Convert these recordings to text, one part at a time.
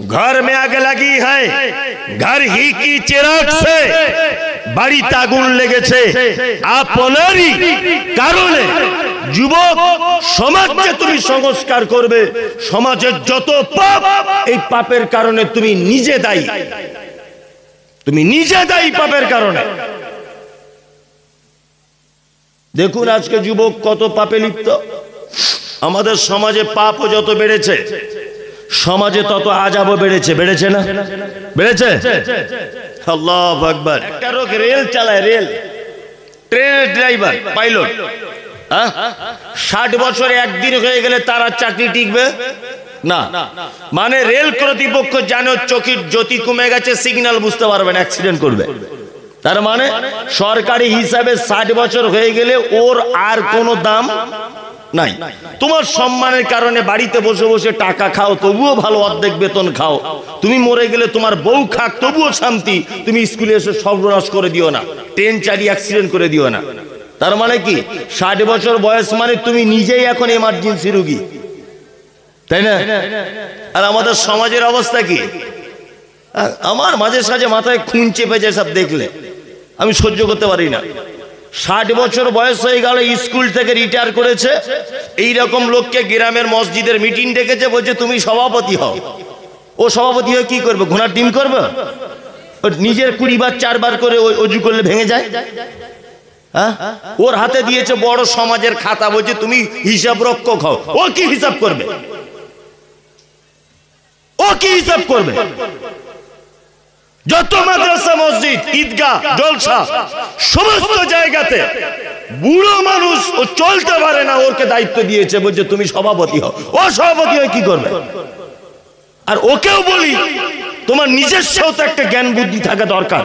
घर में आग लगी है, घर ही की चिराग से বাড়িতে আগুন লেগেছে আপনারই কারণে। যুবক, সমাজকে তুমি সংস্কার করবে, সমাজের যত পাপ, এই পাপের কারণে তুমি নিজে দায়ী, তুমি নিজে দায়ী পাপের কারণে। দেখুন আজকে যুবক কত পাপে লিপ্ত। আমাদের সমাজে পাপও যত বেড়েছে, সমাজে তত আযাবও বেড়েছে। বেড়েছে না? বেড়েছে। আল্লাহু আকবার। একটা লোক রেল চালায়, রেল, ট্রেনের ড্রাইভার, পাইলট, 60 বছরে একদিন হয়ে গেলে তার আর চাকরি টিকবে না। মানে রেল কর্তৃপক্ষ জানে চোখের জ্যোতি কমে গেছে, সিগন্যাল বুঝতে পারবে না, অ্যাক্সিডেন্ট করবে। তার মানে সরকারি হিসাবে 60 বছর হয়ে গেলে ওর আর কোনো দাম নাই। তোমার সম্মানের কারণে বাড়িতে বসে বসে টাকা খাও, তবুও ভালো, অর্ধেক বেতন খাও। তুমি মরে গেলে তোমার বউ খাক, তবুও শান্তি। তুমি স্কুলে এসে সর্বনাশ করে দিও না, ট্রেন চালিয়ে অ্যাক্সিডেন্ট করে দিও না। তার মানে কি 60 বছর বয়স মানে তুমি নিজেই এখন এমার্জেন্সি রোগী, তাই না? আর আমাদের সমাজের অবস্থা কি? আমার মাঝে সাঝে মাথায় খুন চেপে যায় সব দেখলে, আমি সহ্য করতে পারি না। 60 বছর বয়স হয়ে গেল, স্কুল থেকে রিটায়ার করেছে, এইরকম লোককে গ্রামের মসজিদের মিটিং ডেকেছে, বলছে তুমি সভাপতি হও। ও সভাপতি হয়ে কি করবে? ঘোড়ার ডিম করবে? নিজের 20 বার 4 বার করে অজু করলে ভেঙে যায়। ওর হাতে দিয়েছে বড় সমাজের খাতা, বলছে তুমি হিসাব রক্ষক হও। ও কি হিসাব করবে? ও কি হিসাব করবে? যত মাদ্রাসা, মসজিদ, ঈদগাহ, জলসা, সমস্ত জায়গাতে বুড়ো মানুষ ও চলতে পারে না, ওকে দায়িত্ব দিয়েছে, বলছে তুমি সভাপতি হও। ও সভাপতি হয়ে কি করবে? আর ওকেও বলি তোমার নিজস্ব তো একটা জ্ঞান বুদ্ধি থাকা দরকার,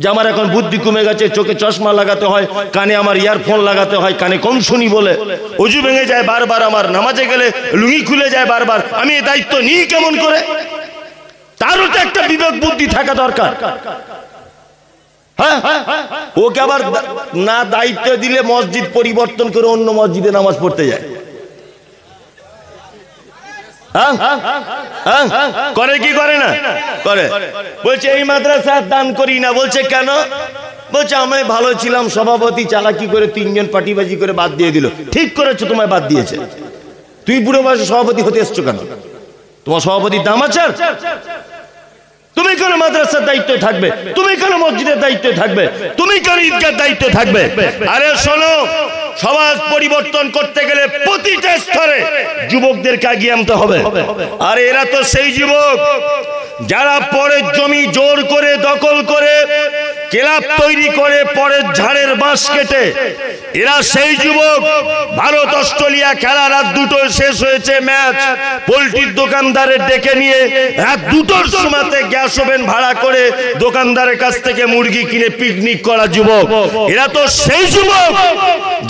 যে আমার এখন বুদ্ধি কমে গেছে, চোখে চশমা লাগাতে হয়, কানে আমার ইয়ারফোন লাগাতে হয়, কানে কম শুনি বলে, অজু ভেঙে যায় বারবার, আমার নামাজে গেলে লুঙ্গি খুলে যায় বারবার, আমি এই দায়িত্ব নিই কেমন করে? তারও তো একটা বিবেক বুদ্ধি থাকা দরকার। হ্যাঁ, ওকে আবার না দায়িত্ব দিলে মসজিদ পরিবর্তন করে অন্য মসজিদে নামাজ পড়তে যায়। করে কি করে না? করে। বলছে এই মাদ্রাসা দান করি না। বলছে কেন? বলছে আমি ভালো ছিলাম, সভাপতি চালাকি করে 3 জন পার্টিবাজি করে বাদ দিয়ে দিল। ঠিক করেছো, তোমায় বাদ দিয়েছে। তুই বুড়ো বয়সে সভাপতি হতে এসছো কেন? তোমার সভাপতির দাম আছে? তুমি কেন মাদ্রাসার দায়িত্বে থাকবে? তুমি কেন মসজিদের দায়িত্বে থাকবে? তুমি কেন ঈদগার দায়িত্বে থাকবে? আরে শোনো, সমাজ পরিবর্তন করতে গেলে প্রতিটা স্তরে যুবকদেরকে এগিয়ে আনতে হবে। আর এরা তো সেই যুবক যারা পরের জমি জোর করে দখল করে ক্লাব তৈরি করে পরের ঝাড়ের বাঁশ কেটে, এরা সেই যুবক। ভারত অস্ট্রেলিয়া খেলা রাত 2টোয় শেষ হয়েছে ম্যাচ, পোল্ট্রির দোকানদারের ডেকে নিয়ে রাত 2টোর সময়তে গ্যাস ওভেন ভাড়া করে দোকানদারের কাছ থেকে মুরগি কিনে পিকনিক করা যুবক। এরা তো সেই যুবক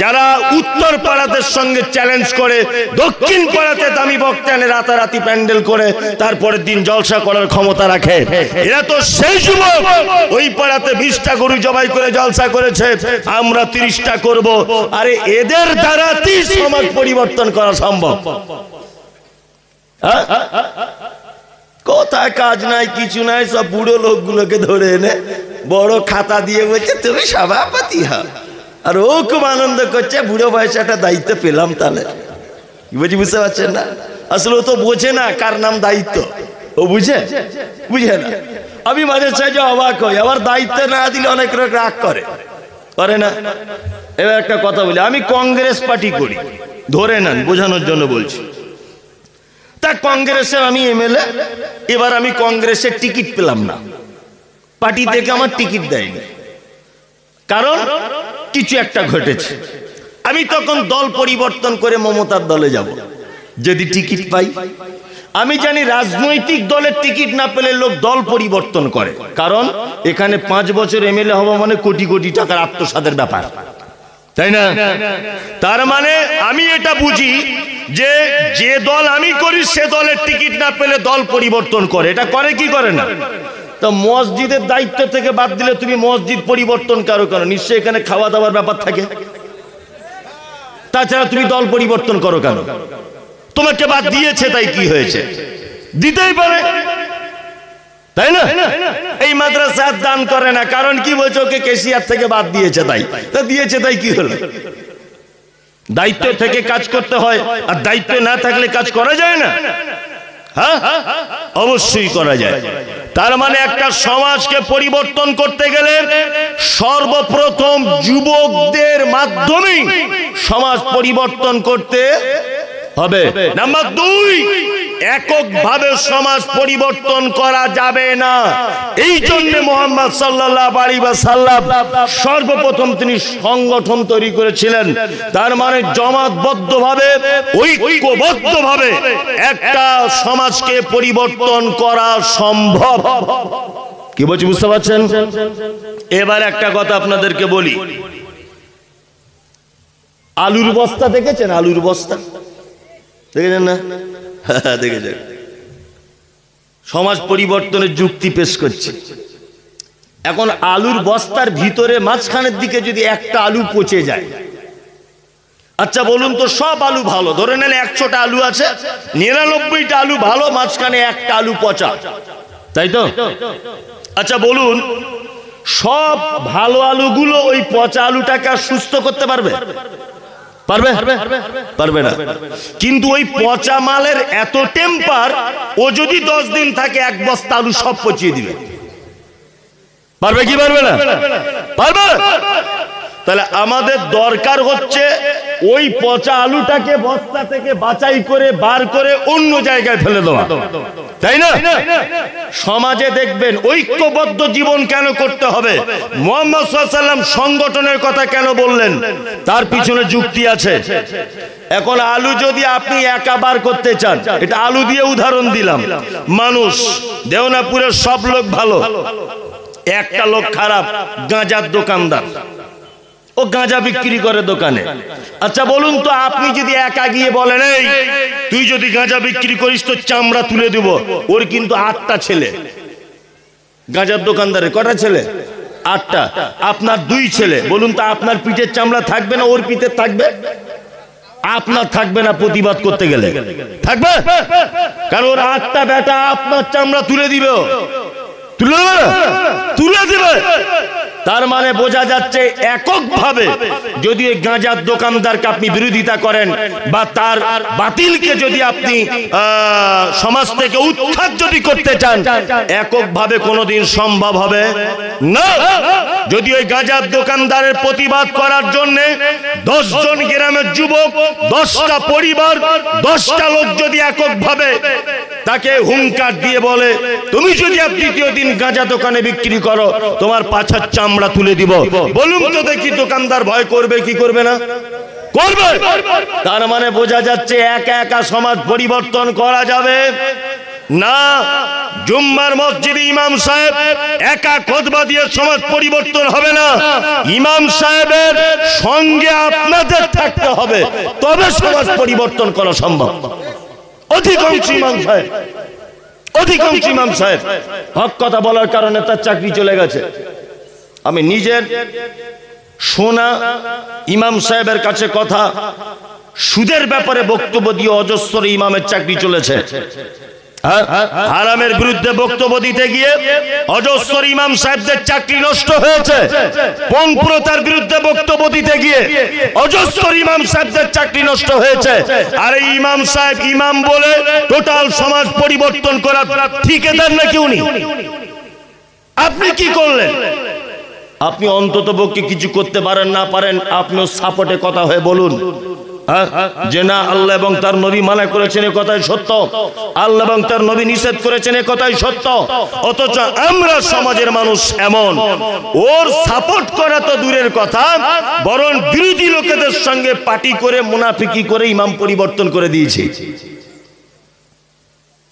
যারা উত্তর পাড়াদের সঙ্গে চ্যালেঞ্জ করে দক্ষিণ পাড়াতে দামি বক্তা এনে রাতারাতি প্যান্ডেল করে তারপরের দিন জলসা করার ক্ষমতা রাখে। এরা তো সেই যুবক ওই পাড়াতে 20টা গরু জবাই করে জলসা করেছে, আমরা 30টা করব। আরে এদের দ্বারা সমাজ পরিবর্তন করা সম্ভব? কোথায় কাজ নাই, কিছু নাই, সব বুড়ো লোকগুলোকে ধরে এনে বড় খাতা দিয়ে বলছে তুমি সভাপতি হও। আর ও খুব আনন্দ করছে, বুড়ো বয়সে একটা দায়িত্ব পেলাম। তাহলে বুঝতে পারছেন না? আসলে ও তো বোঝে না কার নাম দায়িত্ব। ও বুঝে না। আমি মাঝে সাঝে অবাক হই, আবার দায়িত্ব না দিলে অনেক লোক রাগ করে না। এবার একটা কথা বলি, আমি কংগ্রেস পার্টি করি, ধরে নেন, বোঝানোর জন্য বলছি। তা কংগ্রেসের আমি এমএলএ, এবার আমি কংগ্রেসের টিকিট পেলাম না, পার্টি থেকে আমার টিকিট দেয়নি, কারণ কিছু একটা ঘটেছে। আমি তখন দল পরিবর্তন করে মমতার দলে যাব যদি টিকিট পাই। আমি জানি রাজনৈতিক দলের টিকিট না পেলে লোক দল পরিবর্তন করে, কারণ এখানে 5 বছর এমএলএ হওয়া মানে কোটি কোটি টাকার আত্মসাতের ব্যাপার, তাই না? তার মানে আমি এটা বুঝি যে দল আমি করি সে দলের টিকিট না পেলে দল পরিবর্তন করে। এটা করে কি করে না? তো মসজিদের দায়িত্ব থেকে বাদ দিলে তুমি মসজিদ পরিবর্তন কারো কেন? নিশ্চয়ই এখানে খাওয়া দাওয়ার ব্যাপার থাকে, তাছাড়া তুমি দল পরিবর্তন করো কেন? তোমাকে বাদ দিয়েছে তাই কি হয়েছে? দিতেই পারে, তাই না? এই মাদ্রাসা দান করে না, কারণ কি বলছে? ওকে কেশিয়ার থেকে বাদ দিয়েছে, তাই তো দিয়েছে, তাই কি হলো? দায়িত্ব থেকে কাজ করতে হয়, আর দায়িত্ব না থাকলে কাজ করা যায় না? হ্যাঁ, অবশ্যই করা যায়। তার মানে একটা সমাজকে পরিবর্তন করতে গেলে সর্বপ্রথম যুবকদের মাধ্যমেই সমাজ পরিবর্তন করতে হবে। নাম্বার 2, এককভাবে সমাজ পরিবর্তন করা যাবে না। এই জন্য মুহাম্মদ সাল্লাল্লাহু আলাইহি ওয়াসাল্লাম সর্বপ্রথম তিনি সংগঠন তৈরি করেছিলেন। তার মানে জমাতবদ্ধভাবে, ঐক্যবদ্ধভাবে একটা সমাজকে পরিবর্তন করা সম্ভব। কি বলছি বুঝতে পারছেন? এবার একটা কথা আপনাদেরকে বলি, আলুর বস্তা দেখেছেন? আলুর বস্তা দেখেছেন না? দেখেছেন? সমাজ পরিবর্তনের যুক্তি পেশ করছে। এখন আলুর বস্তার ভিতরে মাঝখানের দিকে যদি একটা আলু পচে যায়, আচ্ছা বলুন তো, সব আলু ভালো, ধরে নেন 100টা আলু আছে, 99টা আলু ভালো, মাঝখানে একটা আলু পচা, তাই তো? আচ্ছা বলুন, সব ভালো আলুগুলো ওই পচা আলুটাকে সুস্থ করতে পারবে? পারবে? পারবে না। কিন্তু ওই পচা মালের এত টেম্পার, ও যদি 10 দিন থাকে 1 বস্তা আলু সব পচিয়ে দিবে। পারবে কি পারবে না? পারবে। তাহলে আমাদের দরকার হচ্ছে ওই পচা আলুটাকে বস্তা থেকে বাছাই করে বার করে অন্য জায়গায় ফেলে দেওয়া, তাই না? সমাজে দেখবেন ঐক্যবদ্ধ জীবন কেন করতে হবে? মুহাম্মদ সাল্লাল্লাহু আলাইহি ওয়াসাল্লাম সংগঠনের কথা কেন বললেন? তার পিছনে যুক্তি আছে। এখন আলু যদি আপনি একা বার করতে চান, এটা আলু দিয়ে উদাহরণ দিলাম, মানুষ দেওনাপুরের সব লোক ভালো, একটা লোক খারাপ, গাঁজার দোকানদার, ও গাঁজা বিক্রি করে দোকানে। আচ্ছা বলুন তো, আপনি যদি একা গিয়ে বলেন, এই তুই যদি গাঁজা বিক্রি করিস তো চামড়া তুলে দেব, ওর কিন্তু 8টা ছেলে। গাঁজার দোকানদারের কটা ছেলে? 8টা। আপনার 2 ছেলে, বলুন তো আপনার পিঠের চামড়া থাকবে না ওর পিঠের থাকবে? আপনার থাকবে না, প্রতিবাদ করতে গেলে থাকবে, কারণ ওর 8টা বেটা আপনার চামড়া তুলে দিবে, তুলে দিবে। তার মানে বোঝা যাচ্ছে এককভাবে যদি ওই গাঁজার দোকানদারকে আপনি বিরোধিতা করেন, বা তার বাতিলকে যদি আপনি সমাজ থেকে উৎখাত যদি করতে চান, এককভাবে কোনোদিন সম্ভব হবে না। যদি ওই গাঁজার দোকানদারের প্রতিবাদ করার জন্য 10 জন গ্রামের যুবক, 10টা পরিবার, 10টা লোক যদি এককভাবে তাকে হুঙ্কার দিয়ে বলে, তুমি যদি দ্বিতীয় দিন গাঁজা দোকানে বিক্রি করো তোমার পাছার চামড়া তুলে দিব, বলুন তো দেখি দোকানদার ভয় করবে কি করবে না? করবে। তার মানে বোঝা যাচ্ছে একা একা সমাজ পরিবর্তন করা যাবে না। জুম্মার মসজিদে ইমাম সাহেব একা খুতবা দিয়ে সমাজ পরিবর্তন হবে না। ইমাম সাহেবের সঙ্গে আপনাদের থাকতে হবে, তবে সমাজ পরিবর্তন করা সম্ভব। অধিকাংশ ইমাম সাহেব হক কথা বলার কারণে তার চাকরি চলে গেছে। আমি নিজের শোনা ইমাম সাহেবের কাছে কথা, সুদের ব্যাপারে বক্তব্য দিয়ে অজস্র ইমামের চাকরি চলেছে। হারামের বিরুদ্ধে বক্তব্য দিতে গিয়ে অজস্র ইমাম সাহেবদের চাকরি নষ্ট হয়েছে। পণপ্রথার বিরুদ্ধে বক্তব্য দিতে গিয়ে অজস্র ইমাম সাহেবদের চাকরি নষ্ট হয়েছে। আর এই ইমাম সাহেব ইমাম বলে টোটাল সমাজ পরিবর্তন করার ঠিকাদার নাকি উনি? আপনি কি করলেন? আপনি অন্তত পক্ষে কিছু করতে পারেন না পারেন, আপনিও সাপোর্টে কথা হয়ে বলুন যে না, আল্লাহ এবং তার নবী মানা করেছেন, এ কথাই সত্য, আল্লাহ এবং তার নবী নিষেধ করেছেন, এ কথাই সত্য। অথচ আমরা সমাজের মানুষ এমন, ওর সাপোর্ট করা তো দূরের কথা, বরং বিরোধী লোকেদের সঙ্গে পার্টি করে মুনাফিকি করে ইমাম পরিবর্তন করে দিয়েছে।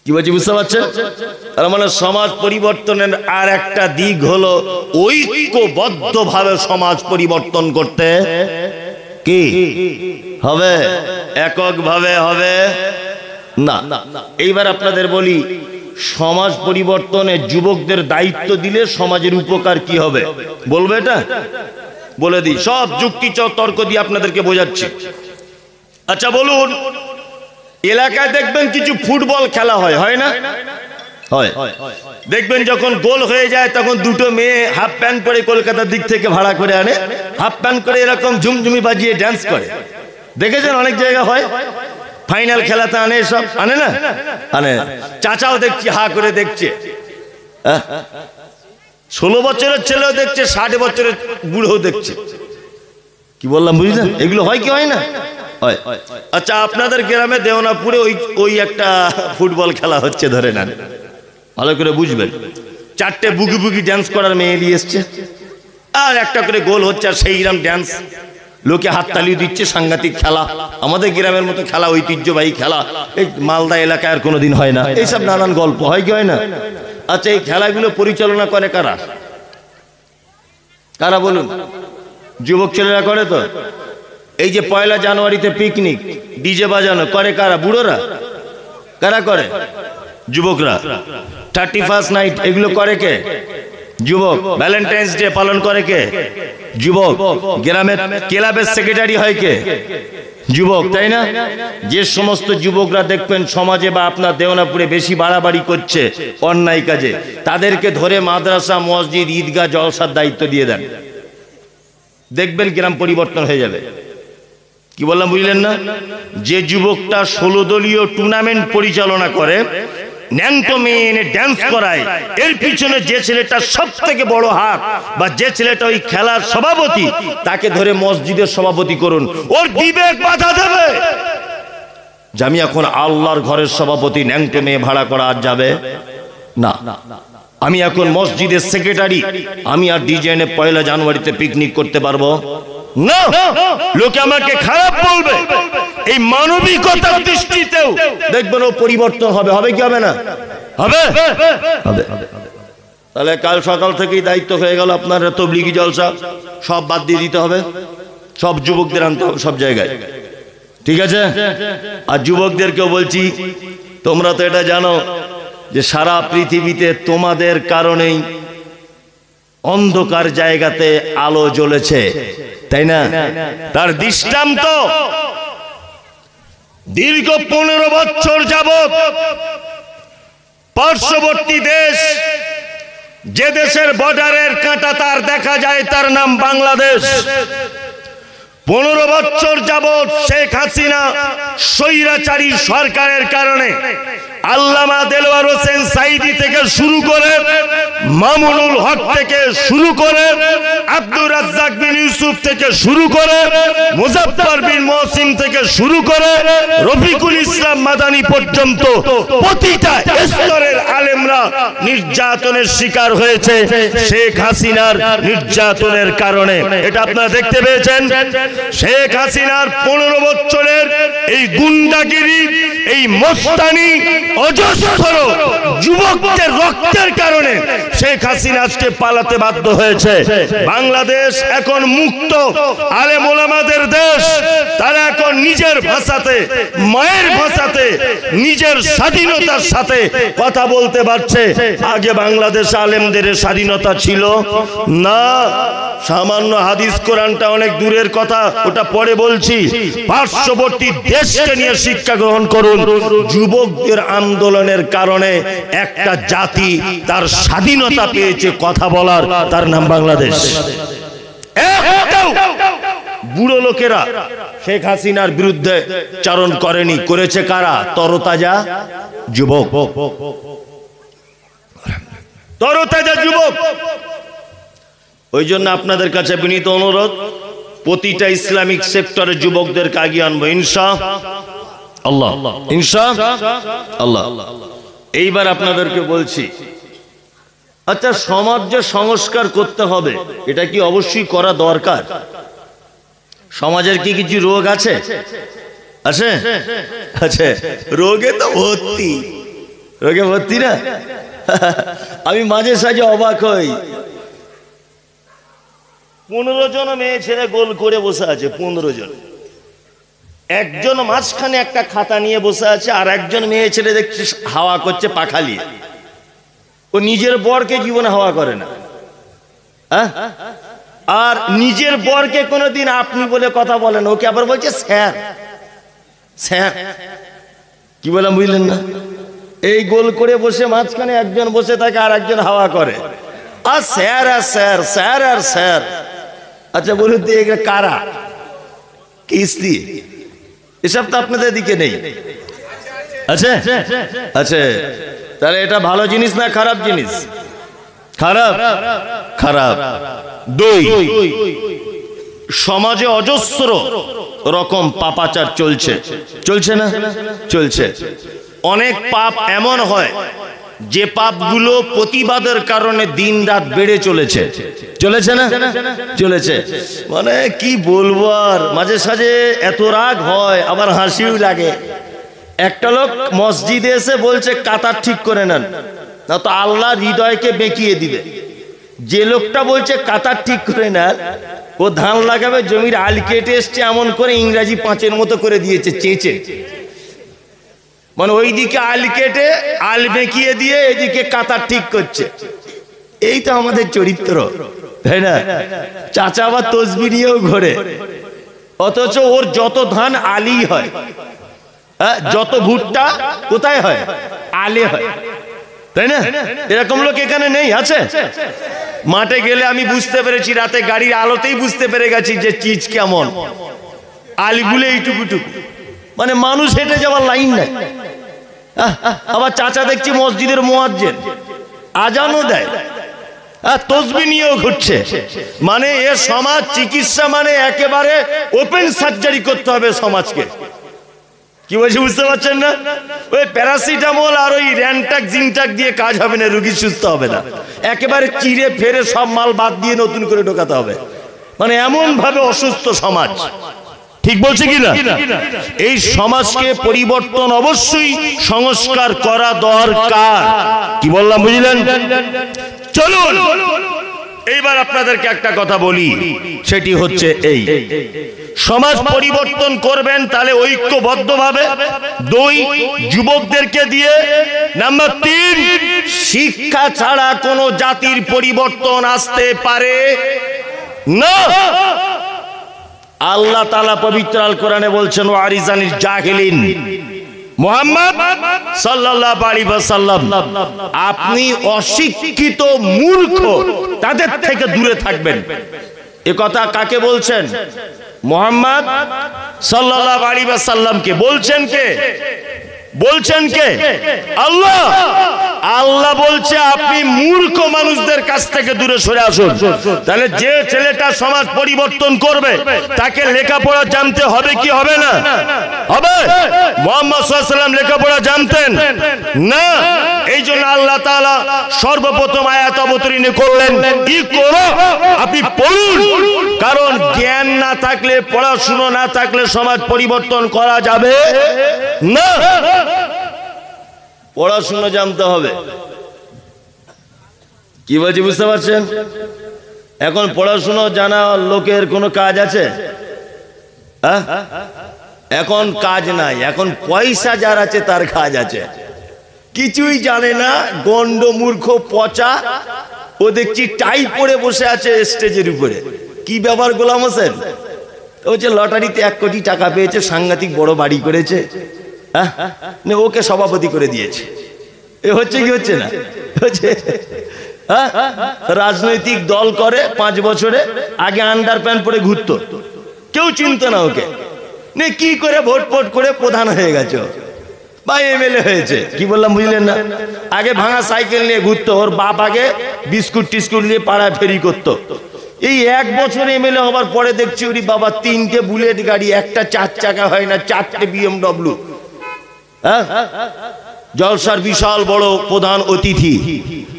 কি বলছি বুঝতে পারছেন? তার মানে সমাজ পরিবর্তনের আর একটা দিক হলো ঐক্যবদ্ধভাবে সমাজ পরিবর্তন করতে কি হবে, এককভাবে হবে না। এইবার আপনাদের বলি, সমাজ পরিবর্তনে যুবকদের দায়িত্ব দিলে সমাজের উপকার কি হবে বলবে? এটা বলে দিই, সব যুক্তি তর্ক দিয়ে আপনাদেরকে বোঝাচ্ছি। আচ্ছা বলুন, এলাকায় দেখবেন কিছু ফুটবল খেলা হয়, হয় না? হয়। দেখবেন যখন গোল হয়ে যায় তখন দুটো মেয়ে হাফ প্যান্ট পরে কলকাতার দিক থেকে ভাড়া করে আনে, হাফ প্যান্ট করে এরকম ঝুমঝুমি বাজিয়ে ড্যান্স করে। দেখেছেন অনেক জায়গা হয়। ফাইনাল খেলাতে আনে, সব আনে না? আনে। চাচাও দেখছি হা করে দেখছে, 16 বছরের ছেলেও দেখছে, 60 বছরের বুড়োও দেখছে। কি বললাম বুঝলেন? এগুলো হয় কি হয় না? হয়। আচ্ছা, আপনাদের গ্রামে দেওনাপুরে ওই একটা ফুটবল খেলা হচ্ছে ধরে নেন, ভালো করে বুঝবেন। 4টে বুগি বুগি ড্যান্স করার মেয়ে নিয়ে এসছে, আর একটা করে গোল হচ্ছে, আর সেইরকম ড্যান্স, লোকে হাততালি দিচ্ছে। সাংঘাতিক খেলা, আমাদের গ্রামের মতো খেলা, ঐতিহ্যবাহী খেলা এই মালদা এলাকায় আর কোনোদিন হয় না। এইসব নানান গল্প হয় কি হয় না? আচ্ছা, এই খেলাগুলো পরিচালনা করে কারা? কারা বলুন? যুবক ছেলেরা করে তো। এই যে 1 জানুয়ারিতে পিকনিক, ডিজে বাজানো করে কারা? বুড়োরা। কারা করে? যুবকরা। 31st নাইট এগুলো করে কে? যুবক। ভ্যালেন্টাইন্স ডে পালন করে কে? যুবক। গ্রামের ক্লাবের সেক্রেটারি হয় কে? যুবক, তাই না? যে সমস্ত যুবকরা দেখবেন সমাজে বা আপনার দেওনাপুরে বেশি বাড়াবাড়ি করছে অন্যায় কাজে, তাদেরকে ধরে মাদ্রাসা, মসজিদ, ঈদগাহ, জলসার দায়িত্ব দিয়ে দেন, দেখবেন গ্রাম পরিবর্তন হয়ে যাবে। কি বললাম বুঝলেন না? যে যুবকটা 16 দলীয় টুর্নামেন্ট পরিচালনা করে, ন্যাংটো মেয়ে এনে ড্যান্স করায়, এর পিছনে যে ছেলেটা সব থেকে বড় হাত বা যে ছেলেটা ওই খেলার সভাপতি, তাকে ধরে মসজিদের সভাপতি করুন। ওর বিবেক বাধা দেবে যে আমি এখন আল্লাহর ঘরের সভাপতি, ন্যাংটো মেয়ে ভাড়া করা আর যাবে না। আমি এখন মসজিদের সেক্রেটারি, আমি আর ডিজাইনে 1 জানুয়ারিতে পিকনিক করতে পারবো না। লোকে আমাকে খারাপ বলবে। এই মানবিকতার দৃষ্টিতেও দেখবেন ও পরিবর্তন হবে। হবে কি হবে না? হবে। তাহলে কাল সকাল থেকেই দায়িত্ব হয়ে গেল আপনার তবলিগি জলসা সব বাদ দিয়ে দিতে হবে, সব যুবকদের আনতে হবে সব জায়গায়, ঠিক আছে? আর যুবকদেরকেও বলছি, তোমরা তো এটা জানো যে সারা পৃথিবীতে তোমাদের কারণেই অন্ধকার জায়গাতে আলো জ্বলেছে, তাই না? তার দৃষ্টান্ত দীর্ঘ 15 বছর যাবত পার্শ্ববর্তী দেশ, যে দেশের বর্ডারের কাঁটা তার দেখা যায়, তার নাম বাংলাদেশ। 15 বছর যাবত শেখ হাসিনা স্বৈরাচারী সরকারের কারণে আল্লামা দেলওয়ার হোসেন সাইদি থেকে শুরু করে, মামুনুল হক থেকে শুরু করে, আব্দুর রাজ্জাক বিন ইউসুফ থেকে শুরু করে, মুজাফফর বিন মহসিন থেকে শুরু করে, রফিকুল ইসলাম মাদানী পর্যন্ত প্রতিটা স্তরের আলেমরা নির্যাতনের শিকার হয়েছে শেখ হাসিনার নির্যাতনের কারণে। এটা আপনারা দেখতে পেয়েছেন। শেখ হাসিনার 15 বছরের এই গুন্ডাগিরি, এই মস্তানি, অজস্র যুবকদের রক্তের কারণে শেখ হাসিনা আজকে পালাতে বাধ্য হয়েছে। বাংলাদেশ এখন মুক্ত আলেম ওলামাদের দেশ। তারা এখন নিজের ভাষাতে, মায়ের ভাষাতে, নিজের স্বাধীনতার সাথে কথা বলতে পারছে। আগে বাংলাদেশ আলেমদের স্বাধীনতা ছিল না। সামান্য হাদিস কোরআনটা অনেক দূরের কথা, ওটা পরে বলছি। পার্শ্ববর্তী দেশকে নিয়ে শিক্ষা গ্রহণ করুন। যুবকদের আন্দোলনের কারণে একটা জাতি তার স্বাধীনতা পেয়েছে কথা বলার, তার নাম বাংলাদেশ। বুড়ো লোকেরা শেখ হাসিনার বিরুদ্ধে চারণ করেনি, করেছে কারা? তরতাজা যুবক, তরতাজা যুবক। ওই জন্য আপনাদের কাছে বিনীত অনুরোধ, প্রতিটা ইসলামিক সেক্টরের যুবকদেরকে আগিয়ে আনবো ইনশাআল্লাহ, ইনশাআল্লাহ। এইবার আপনাদেরকে বলছি, আচ্ছা সমাজ যে সংস্কার করতে হবে, এটা কি অবশ্যই করা দরকার? সমাজের কি কিছু রোগ আছে? আছে? আছে। রোগে তো ভর্তি, রোগে ভর্তি না? আমি মাঝে সাঝে অবাক হই, 15 জন মেয়ে ছেলে গোল করে বসে আছে। 15 জন, একজন মাঝখানে একটা খাতা নিয়ে বসে আছে, আর একজন মেয়ে ছেলে দেখছি হাওয়া করছে পাখা নিয়ে। ও নিজের বরকে জীবনে হাওয়া করে না, আর নিজের বরকে কোনোদিন আপনি বলে কথা বলে না, ওকে আবার বলছে স্যার। স্যার কি বললাম বুঝলেন না? এই গোল করে বসে মাঝখানে একজন বসে থাকে আর একজন হাওয়া করে, আর স্যার আর স্যার, স্যার আর স্যার। আচ্ছা বলুন তো এগুলো কারা? কিস্তি? এসব তো আপনাদের দিকে নেই। আচ্ছা আচ্ছা, তাহলে এটা ভালো জিনিস না খারাপ জিনিস? খারাপ, খারাপ। দুই, সমাজে অজস্র রকম পাপাচার চলছে, চলছে না? চলছে। অনেক পাপ এমন হয় যে পাপগুলো প্রতিবাদের কারণে দিন রাত বেড়ে চলেছে, চলেছে না? চলেছে। মানে কি বলবো আর, মাঝে সাঝে এত রাগ হয় আবার হাসিও লাগে। একটা লোক মসজিদে এসে বলছে কাতার ঠিক করে নেন, না তো আল্লাহ হৃদয়কে বেঁকিয়ে দিবে। যে লোকটা বলছে কাতার ঠিক করে নেন, ও ধান লাগাবে, জমির আল কেটে এসছে, এমন করে ইংরাজি 5-এর মতো করে দিয়েছে, চেঁচে। মানে ওইদিকে আল কেটে আল বেঁকিয়ে দিয়ে এদিকে কাতার ঠিক করছে। এই তো আমাদের চরিত্র, তাই না? চাচা আবার তসবি নিয়েও ঘোরে, অথচ ওর যত ধান আলি হয়, যত ভুট্টা কোথায় হয়? আলে হয়, তাই না? এরকম লোক এখানে নেই? আছে। মাঠে গেলে আমি বুঝতে পেরেছি, রাতে গাড়ির আলোতেই বুঝতে পেরে গেছি যে চিজ কেমন। আলিগুলো এইটুকুটুকু, মানে মানুষ হেঁটে যাওয়ার লাইন নাই। আবার চাচা দেখছি মসজিদের মুয়াজ্জিন, আজানও দেয়, তসবি নিয়েও ঘুরছে। মানে এ সমাজ চিকিৎসা মানে একেবারে ওপেন সার্জারি করতে হবে সমাজকে। কি বলছি বুঝতে পারছেন না? ওই প্যারাসিটামল আর ওই র্যানটাক জিনটাক দিয়ে কাজ হবে না, রোগী সুস্থ হবে না। একেবারে চিড়ে ফেরে সব মাল বাদ দিয়ে নতুন করে ঢোকাতে হবে। মানে এমন ভাবে অসুস্থ সমাজ, ঠিক বলছে কিনা? এই সমাজকে পরিবর্তন অবশ্যই সংস্কার করা দরকার। কি বললাম বুঝলেন? চলুন এইবার আপনাদেরকে একটা কথা বলি, সেটি হচ্ছে এই, সমাজ পরিবর্তন করবেন তাহলে ঐক্যবদ্ধভাবে। 2, যুবকদেরকে দিয়ে। নাম্বার 3, শিক্ষা ছাড়া কোনো জাতির পরিবর্তন আসতে পারে না। আল্লাহ তাআলা পবিত্র আল কোরআনে বলছেন, ওয়ারিজানিল জাহিলিন, মুহাম্মদ সাল্লাল্লাহু আলাইহি ওয়াসাল্লাম, আপনি অশিক্ষিত মূর্খ তাদের থেকে দূরে থাকবেন। এ কথা কাকে বলছেন? মুহাম্মদ সাল্লাল্লাহু আলাইহি ওয়াসাল্লামকে বলছেন। কে বলছেন? কে? আল্লাহ। আল্লাহ বলছে আপনি মূর্খ মানুষদের কাছ থেকে দূরে সরে আসুন। তাহলে যে ছেলেটা সমাজ পরিবর্তন করবে তাকে লেখাপড়া জানতে হবে কি হবে না? হবে। মুহাম্মদ সাল্লাল্লাহু আলাইহি ওয়াসাল্লাম লেখাপড়া জানতেন না? এই জন্য আল্লাহ তাআলা সর্বপ্রথম আয়াত অবতীর্ণ করলেন, ইকরা, আপনি পড়ুন। কারণ জ্ঞান না থাকলে, পড়াশোনা না থাকলে সমাজ পরিবর্তন করা যাবে না। পড়াশোনা জানতে হবে। কি বলছি বুঝতে পারছেন? এখন পড়াশোনা জানা লোকের কোনো কাজ আছে? এখন কাজ নাই। এখন পয়সা যার আছে তার কাজ আছে। কিছুই জানে না, গন্ড মূর্খ পচা। ও দেখছি টাই পরে বসে আছে স্টেজের উপরে। কি ব্যাপার গোলাম হোসেন? ও যে লটারিতে 1 কোটি টাকা পেয়েছে, সাংঘাতিক বড় বাড়ি করেছে, ওকে সভাপতি করে দিয়েছে। এ হচ্ছে কি হচ্ছে না? হচ্ছে। রাজনৈতিক দল করে 5 বছরে, আগে আন্ডার প্যান্ট পরে ঘুরতো, কেউ চিনত না ওকে। নে কি করে ভোট ফোট করে প্রধান হয়ে গেছে বা এমএলএ হয়েছে। কি বললাম বুঝলেন না? আগে ভাঙা সাইকেল নিয়ে ঘুরতো, ওর বাপ আগে বিস্কুট টিস্কুট নিয়ে পাড়ায় ফেরি করতো। এই 1 বছর এমএলএ হবার পরে দেখছি ওরি বাবা 3টে বুলেট গাড়ি, একটা 4 চাকা হয় না, 4টে BMW। জলসার বিশাল বড় প্রধান অতিথি।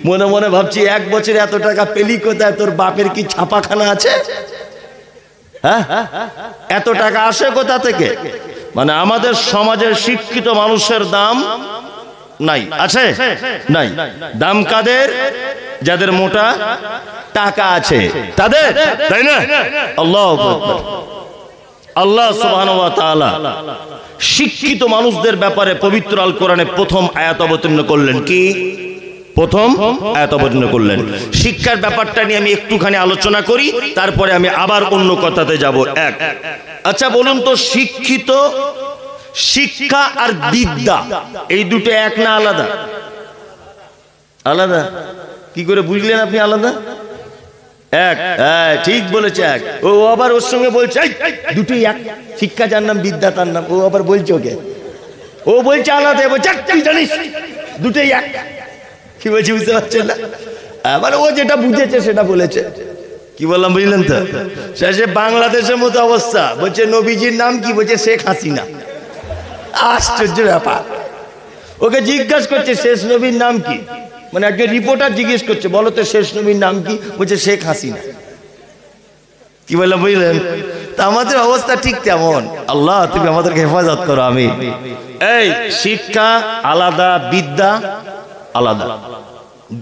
মনে মনে ভাবছি 1 বছরে এত টাকা পেলি কোথায়? তোর বাপের কি ছাপাখানা আছে? এত টাকা আসে কোথা থেকে? মানে আমাদের সমাজের শিক্ষিত মানুষের দাম নাই। আছে? নাই। দাম কাদের? যাদের মোটা টাকা আছে তাদের, তাই না? আল্লাহু আকবার। আল্লাহ সুবহানাহু ওয়া তাআলা শিক্ষিত মানুষদের ব্যাপারে পবিত্র আল কোরআনে প্রথম আয়াত অবতীর্ণ করলেন। কি প্রথম আয়াত অবতীর্ণ করলেন? শিক্ষার ব্যাপারটা নিয়ে আমি একটুখানি আলোচনা করি, তারপরে আমি আবার অন্য কথাতে যাব। আচ্ছা বলুন তো, শিক্ষা আর বিদ্যা এই দুটো এক না আলাদা? আলাদা। কি করে বুঝলেন আপনি আলাদা? এক। হ্যাঁ ঠিক বলেছে এক। ও আবার ওর সঙ্গে বলছে দুটোই এক। শিক্ষা যার নাম, বিদ্যা তার নাম। ও আবার বলছে ওকে, ও বলছে আলাদা, বলছে তুই জানিস দুটোই এক। কি বলছি বুঝতে পারছেন না? আবার ও যেটা বুঝেছে সেটা বলেছে। কি বললাম বুঝলেন তো? শেষে বাংলাদেশের মতো অবস্থা। বলছে নবীজির নাম কি? বলছে শেখ হাসিনা। আশ্চর্য ব্যাপার। ওকে জিজ্ঞাসা করছে শেষ নবীর নাম কি, মানে একজন রিপোর্টার জিজ্ঞেস করছে বলো তো শেষ নবীর নাম কি? বলছে শেখ হাসিনা। কি বললাম বুঝলেন? তা আমাদের অবস্থা ঠিক তেমন। আল্লাহ তুমি আমাদেরকে হেফাজত করো, আমিন। এই শিক্ষা আলাদা, বিদ্যা আলাদা।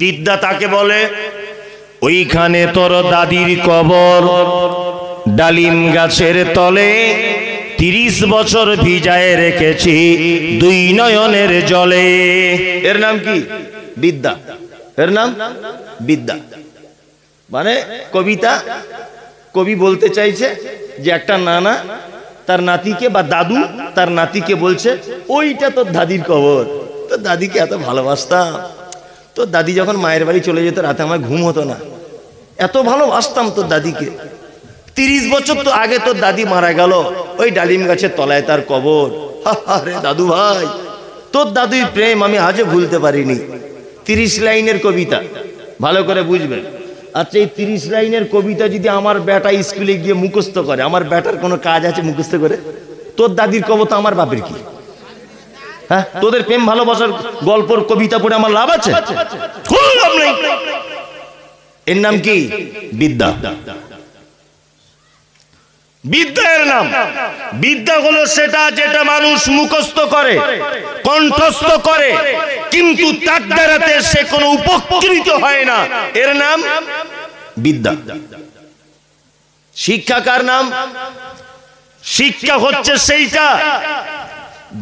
বিদ্যা তাকে বলে ওইখানে তোর দাদির কবর, ডালিম গাছের তলে 30 বছর ভিজায় রেখেছি দুই নয়নের জলে। এর নাম কি? বিদ্যা। এর নাম বিদ্যা। মানে কবিতা, কবি বলতে চাইছে যে একটা নানা তার নাতিকে বা দাদু তার নাতিকে বলছে ওইটা তোর দাদির কবর, তোর দাদিকে এত ভালোবাসতাম, তোর দাদি যখন মায়ের বাড়ি চলে যেত রাতে আমার ঘুম হতো না, এত ভালোবাসতাম তোর দাদিকে। 30 বছর তো আগে তোর দাদি মারা গেল, ওই ডালিম গাছের তলায় তার কবর। আরে দাদু ভাই, তোর দাদুর প্রেম আমি আজও ভুলতে পারিনি। 30 লাইনের কবিতা, ভালো করে বুঝবেন। আচ্ছা এই 30 লাইনের কবিতা যদি আমার বেটা স্কুলে গিয়ে মুখস্থ করে, আমার বেটার কোনো কাজ আছে মুখস্থ করে? তোর দাদির কবর তো আমার বাপের কি? হ্যাঁ, তোদের প্রেম ভালোবাসার গল্পর কবিতা পড়ে আমার লাভ আছে? কোনো লাভ নেই। এর নাম কি? বিদ্যা। বিদ্যার নাম বিদ্যা হলো সেটা যেটা মানুষ মুখস্থ করে, কণ্ঠস্থ করে, কিন্তু তার দ্বারাতে সে কোনো উপকৃত হয় না। এর নাম বিদ্যা। শিক্ষা কার নাম? শিক্ষা হচ্ছে সেইটা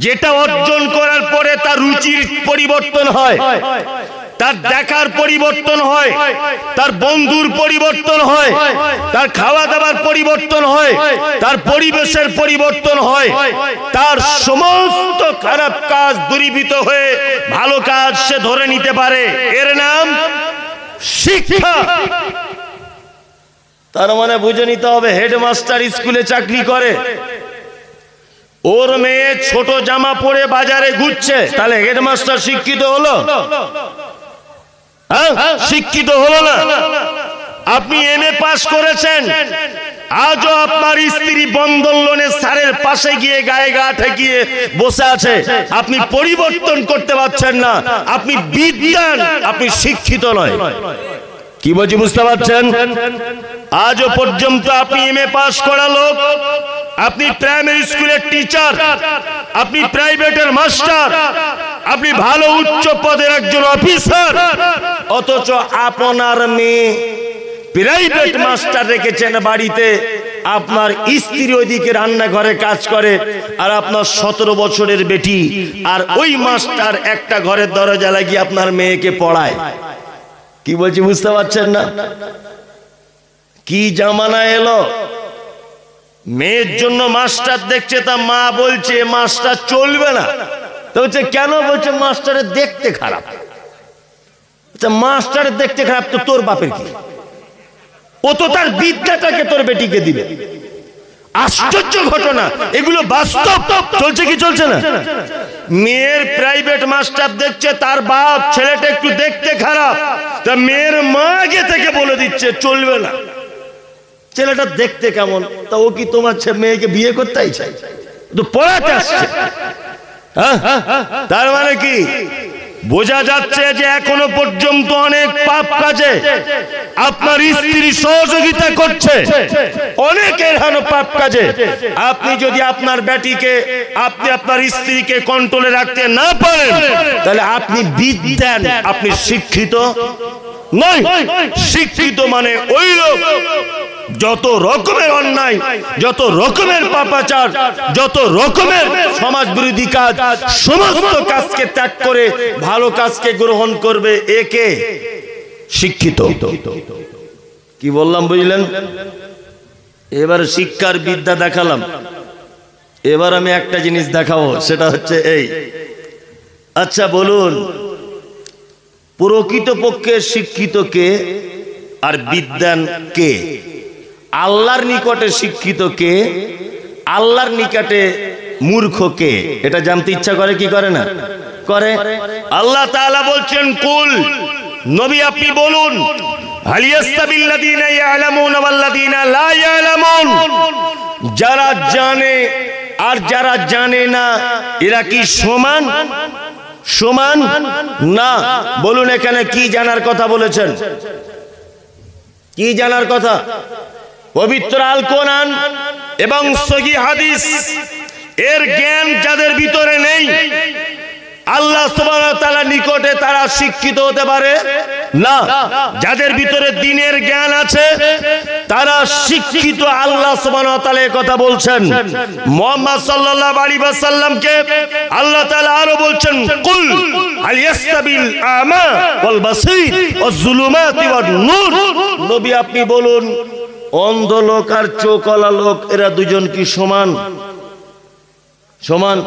যেটা অর্জন করার পরে তার রুচির পরিবর্তন হয়, তার দেখার পরিবর্তন হয়, তার বন্ধুর পরিবর্তন হয়, তার খাওয়া দাওয়ার পরিবর্তন হয়, তার পরিবেশের পরিবর্তন হয়, তার সমস্ত খারাপ কাজ দূরীভূত হয়ে ভালো কাজ সে ধরে নিতে পারে। এর নাম শিক্ষা। তার মানে বুঝে নিতে হবে, হেডমাস্টার স্কুলে চাকরি করে, ওর মেয়ে ছোট জামা পরে বাজারে ঘুরছে, তাহলে হেডমাস্টার শিক্ষিত হলো? শিক্ষিত হলো না। আপনি এমএ পাস করেছেন, আজও আপনার স্ত্রী বন্ধন লোনের স্যারের পাশে গিয়ে গায়ে গা ঠেকিয়ে বসে আছে, আপনি পরিবর্তন করতে পারছেন না, আপনি বিদ্বান, আপনি শিক্ষিত নয়। কি বলছি বুঝতে পারছেন? আজও পর্যন্ত আপনি এমএ পাস করা লোক, আপনি প্রাইমারি স্কুলের টিচার, আপনি প্রাইভেটের মাস্টার, আপনি ভালো উচ্চ পদের একজন অফিসার, অথচ আপনার মেয়ে প্রাইভেট মাস্টার রেখেছেন বাড়িতে, আপনার স্ত্রী ওইদিকে রান্নাঘরে কাজ করে, আর আপনার 17 বছরের বেটি আর ওই মাস্টার একটা ঘরের দরজা লাগিয়ে আপনার মেয়েকে পড়ায়। কি বলছি বুঝতে পারছেন না? কি জামানা এলো! মেয়ের জন্য মাস্টার দেখছে, তা মা বলছে মাস্টার চলবে না। তো বলছে কেন? বলছে মাস্টারের দেখতে খারাপ। মাস্টারের দেখতে খারাপ তো তোর বাপের কি? ও তো তার বিদ্যাটাকে তোর বেটিকে দিবে। আশ্চর্য ঘটনা, এগুলো বাস্তব। চলছে কি চলছে না? মেয়ের প্রাইভেট মাস্টার দেখছে, তার বাপ ছেলেটা একটু দেখতে খারাপ, তা মেয়ের মা আগে থেকে বলে দিচ্ছে চলবে না, ছেলেটা দেখতে কেমন, তা ও কি তোমার মেয়েকে বিয়ে করতেই চাই? তো পড়াতে আসছে। তার মানে কি বোঝা যাচ্ছে যে এখনো পর্যন্ত অনেক পাপ কাজে আপনার স্ত্রী সহযোগিতা করছে, অনেক এরহানো পাপ কাজে। আপনি যদি আপনার বেটিকে, আপনি আপনার স্ত্রীকে কন্ট্রোলে রাখতে না পারেন, তাহলে আপনি বিদ্বান, আপনি শিক্ষিত নয়। শিক্ষিত মানে ওই লোক যত রকমের অন্যায়, যত রকমের পাপাচার, যত রকমের সমাজ বিরোধী কাজ, সমস্ত কাজকে ত্যাগ করে ভালো কাজকে গ্রহণ করবে, একে শিক্ষিত। কি বললাম বুঝলেন? এবার শিক্ষার বিদ্যা দেখালাম। এবার আমি একটা জিনিস দেখাবো, সেটা হচ্ছে এই, আচ্ছা বলুন প্রকৃতপক্ষে শিক্ষিত কে আর বিদ্বান কে? আল্লাহর নিকটে শিক্ষিত কে, আল্লাহর নিকটে মূর্খ কে? এটা জানতে ইচ্ছা করে কি করে না? করে। আল্লাহ তাআলা বলছেন কুল, নবী আপনি বলুন, হাল ইয়াস্তাবিল্লাযীনা ইয়ালামুনা ওয়াল্লাযীনা লা ইয়ালামুন, যারা জানে আর যারা জানে না এরা কি সমান? সমান না। বলুন এখানে কি জানার কথা বলেছেন? কি জানার কথা? পবিত্র আল কোরআন এবং সহিহ হাদিস এর জ্ঞান যাদের ভিতরে নেই, আল্লাহ সুবহানাহু ওয়া তাআলার নিকটে তারা শিক্ষিত হতে পারে না। যাদের ভিতরে দ্বীনের জ্ঞান আছে তারা শিক্ষিত। আল্লাহ সুবহানাহু ওয়া তাআলা এই কথা বলছেন। মুহাম্মদ সাল্লাল্লাহু আলাইহি ওয়াসাল্লামকে আল্লাহ তাআলা আরো বলছেন কুল হাল ইয়াস্তাবিল আমা ওয়াল বাসীর ওয়াজ যুলুমাতি ওয়ান নূর, নবী আপনি বলুন অন্ধ লোক আর চোখওয়ালা লোক এরা দুজন কি সমান? সমান।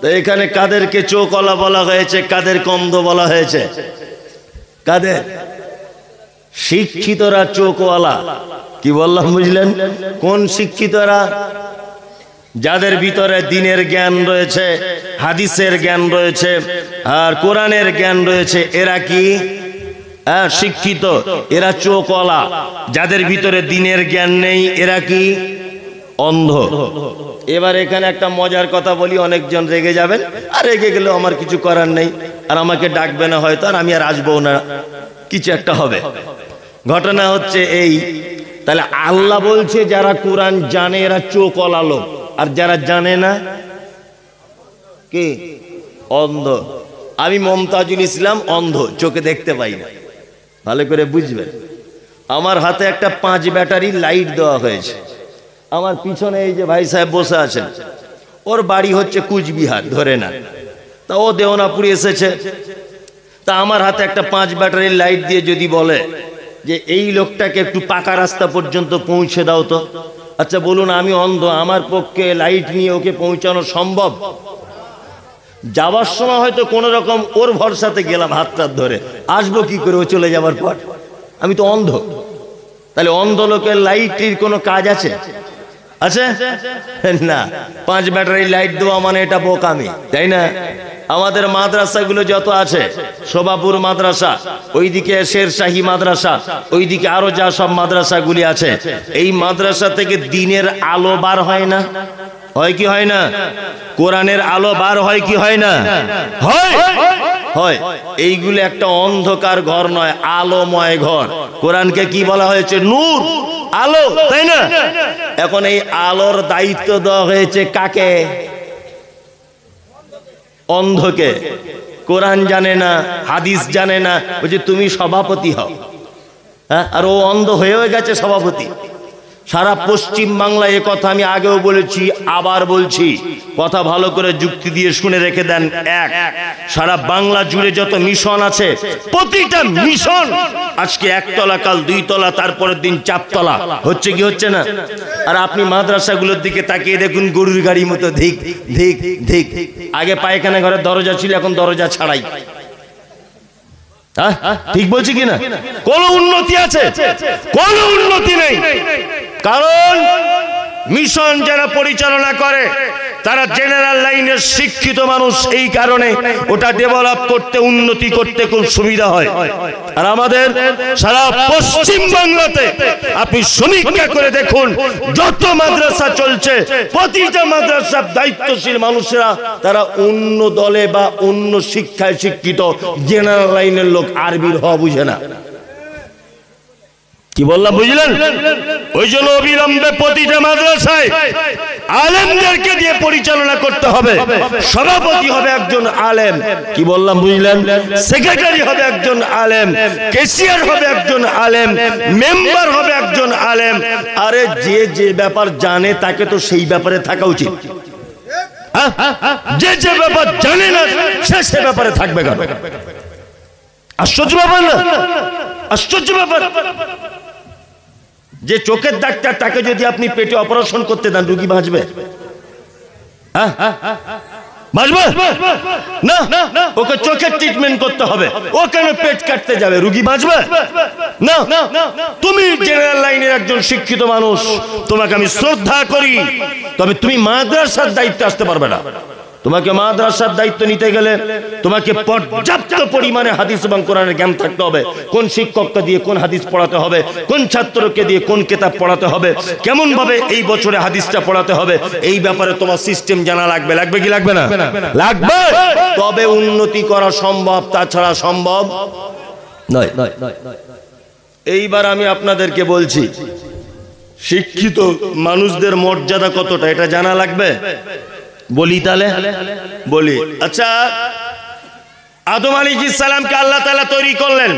তো এখানে কাদেরকে চোখওয়ালা বলা হয়েছে, কাদেরকে অন্ধ বলা হয়েছে? কাদের? শিক্ষিতরা চোখওয়ালা। কি বললাম বুঝলেন? কোন শিক্ষিতরা? যাদের ভিতরে দ্বীনের জ্ঞান রয়েছে, হাদিসের জ্ঞান রয়েছে আর কোরআনের জ্ঞান রয়েছে, এরা কি শিক্ষিত, এরা চোখওয়ালা। যাদের ভিতরে দ্বীনের জ্ঞান নেই এরা কি? অন্ধ। এবার এখানে একটা মজার কথা বলি, অনেকজন রেগে যাবেন, আর রেগে গেলেও আমার কিছু করার নেই, আর আমাকে ডাকবে না হয়তো, আর আমি আর আসবো না, কিছু একটা হবে। ঘটনা হচ্ছে এই, তাহলে আল্লাহ বলছে যারা কোরআন জানে এরা চোখওয়ালা লোক, আর যারা জানে না কি? অন্ধ। আমি মমতাজুল ইসলাম অন্ধ, চোখে দেখতে পাই না, ভালো করে বুঝবেন। আমার হাতে একটা 5 ব্যাটারি লাইট দেওয়া হয়েছে। আমার পিছনে এই যে ভাই সাহেব বসে আছেন, ওর বাড়ি হচ্ছে কুচবিহার ধরে না, তা ও দেওনাপুরি এসেছে, তা আমার হাতে একটা 5 ব্যাটারি লাইট দিয়ে যদি বলে যে এই লোকটাকে একটু পাকা রাস্তা পর্যন্ত পৌঁছে দাও তো, আচ্ছা বলুন আমি অন্ধ, আমার পক্ষে লাইট নিয়ে ওকে পৌঁছানো সম্ভব? যাওয়ার সময় হয়তো কোন রকম ওর ভরসাতে গেলাম হাতটা ধরে, আসবো কি করে ও চলে যাবার পর? আমি তো অন্ধ। তাহলে অন্ধ লোকের লাইটের কোনো কাজ আছে? আছে না। 5 ব্যাটারি লাইট দেওয়া মানে এটা বোকামি, তাই না? আমাদের মাদ্রাসাগুলো যত আছে, শোভাপুর মাদ্রাসা, ওইদিকে শেরশাহী মাদ্রাসা, ওইদিকে আরো যা সব মাদ্রাসাগুলি আছে, এই মাদ্রাসা থেকে দ্বীনের আলো বার হয় না? হয় কি হয় না? কোরআনের আলো বার হয় কি হয় না? হয়। হয়। এইগুলো একটা অন্ধকার ঘর নয়, আলোময় ঘর। কোরআনকে কি বলা হয়েছে? নূর, আলো, তাই না? এখন এই আলোর দায়িত্ব দেওয়া হয়েছে কাকে? অন্ধকে। কোরআন জানে না, হাদিস জানে না, বলছে তুমি সভাপতি হও। হ্যাঁ, আর ও অন্ধ হয়েও গেছে সভাপতি। সারা পশ্চিম বাংলায় এ কথা আমি আগেও বলেছি, আবার বলছি, কথা ভালো করে যুক্তি দিয়ে শুনে রেখে দেন। এক, সারা বাংলা জুড়ে যত মিশন আছে, প্রতিটা মিশন আজকে 1 তলা, কাল 2 তলা, তারপরের দিন 4 তলা হচ্ছে কি হচ্ছে না? আর আপনি মাদ্রাসাগুলোর দিকে তাকিয়ে দেখুন, গরুর গাড়ির মতো ধিক ধিক ধিক। আগে পায়খানা ঘরের দরজা ছিল, এখন দরজা ছাড়াই। ঠিক বলছি কিনা? কোন উন্নতি আছে? কোন উন্নতি নেই। কারণ মিশন যারা পরিচালনা করে তারা জেনারেল লাইনের শিক্ষিত মানুষ, এই কারণে ওটা ডেভেলপ করতে, উন্নতি করতে খুব সুবিধা হয়। আর আমাদের সারা পশ্চিম বাংলাতে আপনি সমীক্ষা করে দেখুন, যত মাদ্রাসা চলছে, প্রতিটা মাদ্রাসার দায়িত্বশীল মানুষেরা তারা অন্য দলে বা অন্য শিক্ষায় শিক্ষিত, জেনারেল লাইনের লোক, আরবির হওয়া বুঝে না। কি বললাম বুঝলেন? ওই জন্য অবিলম্বে প্রতিটা মাদ্রাসায় আলেমদেরকে দিয়ে পরিচালনা করতে হবে। সভাপতি হবে একজন আলেম, কি বললাম বুঝলেন? সেক্রেটারি হবে একজন আলেম, ক্যাশিয়ার হবে একজন আলেম, মেম্বার হবে একজন আলেম। আরে যে যে ব্যাপার জানে তাকে তো সেই ব্যাপারে থাকা উচিত। যে যে ব্যাপার জানে না সে সে ব্যাপারে থাকবে কেন? আশ্চর্য ব্যাপার না? আশ্চর্য ব্যাপার। যে চোখের ডাক্তার, তাকে যদি আপনি পেটে অপারেশন করতে দেন, রোগী বাঁচবে? হ্যাঁ বাঁচবে না, ওকে চোখের ট্রিটমেন্ট করতে হবে। ও কেন পেট কাটতে যাবে? রুগী বাঁচবে না। তুমি জেনারেল লাইনের একজন শিক্ষিত মানুষ, তোমাকে আমি শ্রদ্ধা করি, তবে তুমি মাদ্রাসার দায়িত্বে আসতে পারবে না। তোমাকে মাদ্রাসার দায়িত্ব নিতে গেলে তোমাকে পর্যাপ্ত পরিমাণে হাদিস এবং কোরআনের জ্ঞান থাকতে হবে। কোন শিক্ষককে দিয়ে কোন হাদিস পড়াতে হবে, কোন ছাত্রকে দিয়ে কোন কিতাব পড়াতে হবে, কেমন ভাবে এই বছরে হাদিসটা পড়াতে হবে, এই ব্যাপারে তোমার সিস্টেম জানা লাগবে। লাগবে কি লাগবে না? লাগবে, তবে উন্নতি করা সম্ভব, তাছাড়া সম্ভব নয়। এইবার আমি আপনাদেরকে বলছি, শিক্ষিত মানুষদের মর্যাদা কতটা এটা জানা লাগবে। বলি তাহলে বলি। আচ্ছা, আদম আলাইহিস সালামকে আল্লাহ তাআলা তৈরি করলেন,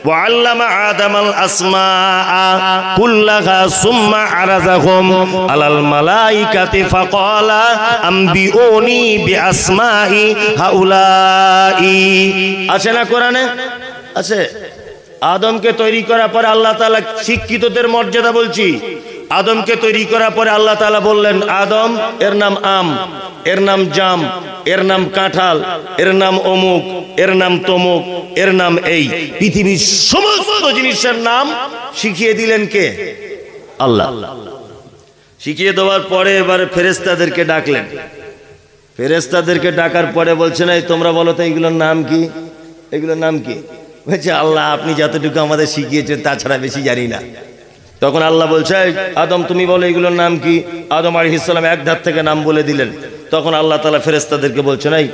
ওয়া আল্লামা আদামাল আসমাআ কুল্লাহা সুম্মা আরাযাহুম আলাল মালাইকাতি ফাকালা আম্বিউনি বিআসমাই হাউলাই। আছে না কোরআনে? আছে। আদমকে তৈরি করার পরে আল্লাহ তাআলা শিক্ষিতদের মর্যাদা বলছি। আদমকে তৈরি করার পরে আল্লাহ তাআলা বললেন, আদম এর নাম আম, এর নাম জাম, এর নাম কাঁঠাল, এর নাম অমুক, এর নাম তমুক, এর নাম এই। পৃথিবীর সমস্ত জিনিসের নাম শিখিয়ে দিলেন কে? আল্লাহ। শিখিয়ে দেওয়ার পরে এবারে ফেরেশতাদেরকে ডাকলেন। ফেরেশতাদেরকে ডাকার পরে বলছেন, এই তোমরা বলো তো এগুলোর নাম কি? এগুলোর নাম কি? বলছে, আল্লাহ আপনি যতটুকু আমাদের শিখিয়েছেন তাছাড়া বেশি জানি না। তখন আল্লাহ বলছে, আদম তুমি বলো এগুলোর নাম কি? আদম আলাইহিস সালাম এক ধার থেকে নাম বলে দিলেন। তখন আল্লাহ তাআলা ফেরেশতাদেরকে বলছেন, এই